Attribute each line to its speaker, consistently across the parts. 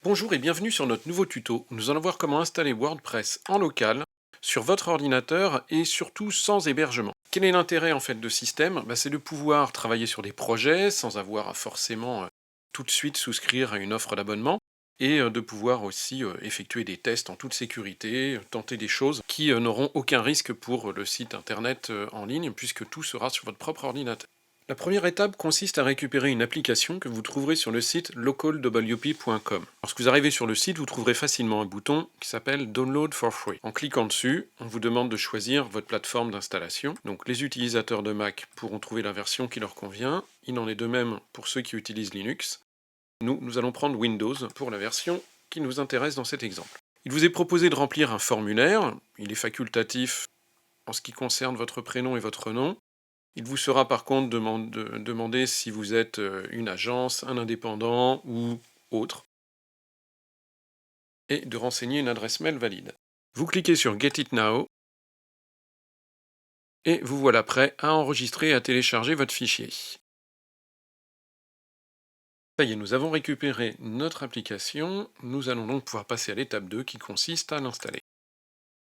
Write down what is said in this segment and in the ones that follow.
Speaker 1: Bonjour et bienvenue sur notre nouveau tuto où nous allons voir comment installer WordPress en local sur votre ordinateur et surtout sans hébergement. Quel est l'intérêt en fait de ce système? C'est de pouvoir travailler sur des projets sans avoir à forcément tout de suite souscrire à une offre d'abonnement et de pouvoir aussi effectuer des tests en toute sécurité, tenter des choses qui n'auront aucun risque pour le site internet en ligne puisque tout sera sur votre propre ordinateur. La première étape consiste à récupérer une application que vous trouverez sur le site localwp.com. Lorsque vous arrivez sur le site, vous trouverez facilement un bouton qui s'appelle Download for Free. En cliquant dessus, on vous demande de choisir votre plateforme d'installation. Donc les utilisateurs de Mac pourront trouver la version qui leur convient. Il en est de même pour ceux qui utilisent Linux. Nous allons prendre Windows pour la version qui nous intéresse dans cet exemple. Il vous est proposé de remplir un formulaire. Il est facultatif en ce qui concerne votre prénom et votre nom. Il vous sera par contre demandé si vous êtes une agence, un indépendant ou autre, et de renseigner une adresse mail valide. Vous cliquez sur Get It Now, et vous voilà prêt à enregistrer et à télécharger votre fichier. Ça y est, nous avons récupéré notre application, nous allons donc pouvoir passer à l'étape 2 qui consiste à l'installer.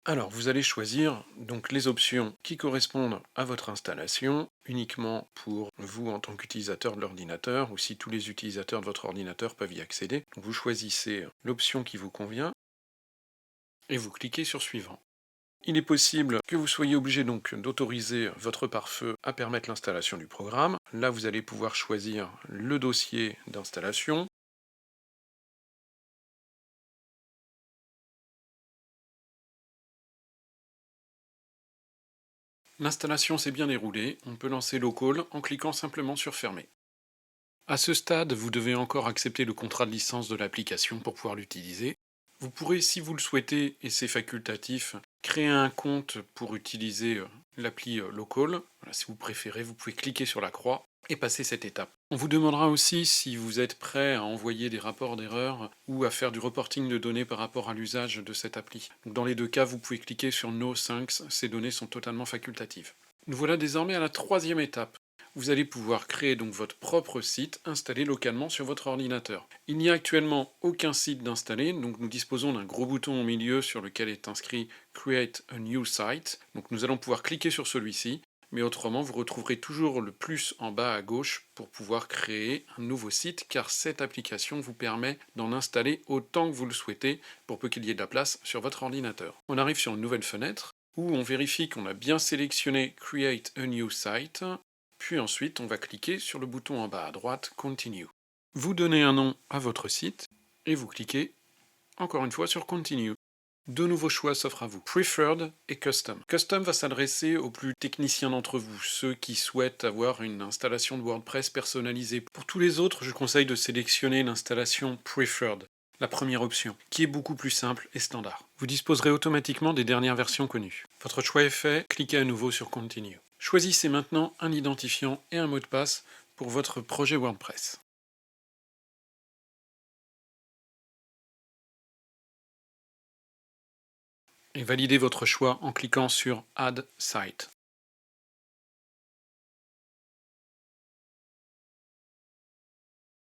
Speaker 1: Alors, vous allez choisir donc les options qui correspondent à votre installation, uniquement pour vous en tant qu'utilisateur de l'ordinateur, ou si tous les utilisateurs de votre ordinateur peuvent y accéder. Donc, vous choisissez l'option qui vous convient, et vous cliquez sur Suivant. Il est possible que vous soyez obligé donc d'autoriser votre pare-feu à permettre l'installation du programme. Là, vous allez pouvoir choisir le dossier d'installation. L'installation s'est bien déroulée, on peut lancer Local en cliquant simplement sur Fermer. À ce stade, vous devez encore accepter le contrat de licence de l'application pour pouvoir l'utiliser. Vous pourrez, si vous le souhaitez, et c'est facultatif, créer un compte pour utiliser l'appli Local. Voilà, si vous préférez, vous pouvez cliquer sur la croix et passer cette étape. On vous demandera aussi si vous êtes prêt à envoyer des rapports d'erreur ou à faire du reporting de données par rapport à l'usage de cette appli. Donc dans les deux cas, vous pouvez cliquer sur No Thanks, ces données sont totalement facultatives. Nous voilà désormais à la troisième étape. Vous allez pouvoir créer donc votre propre site installé localement sur votre ordinateur. Il n'y a actuellement aucun site d'installé, donc nous disposons d'un gros bouton au milieu sur lequel est inscrit Create a new site. Donc nous allons pouvoir cliquer sur celui-ci, mais autrement vous retrouverez toujours le plus en bas à gauche pour pouvoir créer un nouveau site, car cette application vous permet d'en installer autant que vous le souhaitez pour peu qu'il y ait de la place sur votre ordinateur. On arrive sur une nouvelle fenêtre où on vérifie qu'on a bien sélectionné Create a new site. Puis ensuite, on va cliquer sur le bouton en bas à droite, Continue. Vous donnez un nom à votre site, et vous cliquez encore une fois sur Continue. Deux nouveaux choix s'offrent à vous, Preferred et Custom. Custom va s'adresser aux plus techniciens d'entre vous, ceux qui souhaitent avoir une installation de WordPress personnalisée. Pour tous les autres, je conseille de sélectionner l'installation Preferred, la première option, qui est beaucoup plus simple et standard. Vous disposerez automatiquement des dernières versions connues. Votre choix est fait, cliquez à nouveau sur Continue. Choisissez maintenant un identifiant et un mot de passe pour votre projet WordPress. Et validez votre choix en cliquant sur Add Site.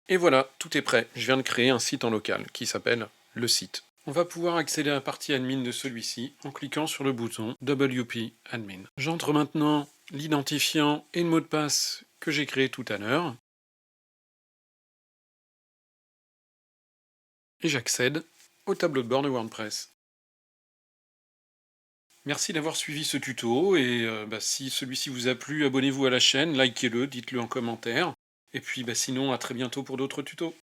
Speaker 1: Et voilà, tout est prêt. Je viens de créer un site en local qui s'appelle Le Site. On va pouvoir accéder à la partie admin de celui-ci en cliquant sur le bouton WP Admin. J'entre maintenant l'identifiant et le mot de passe que j'ai créé tout à l'heure. Et j'accède au tableau de bord de WordPress. Merci d'avoir suivi ce tuto et si celui-ci vous a plu, abonnez-vous à la chaîne, likez-le, dites-le en commentaire. Et puis sinon, à très bientôt pour d'autres tutos.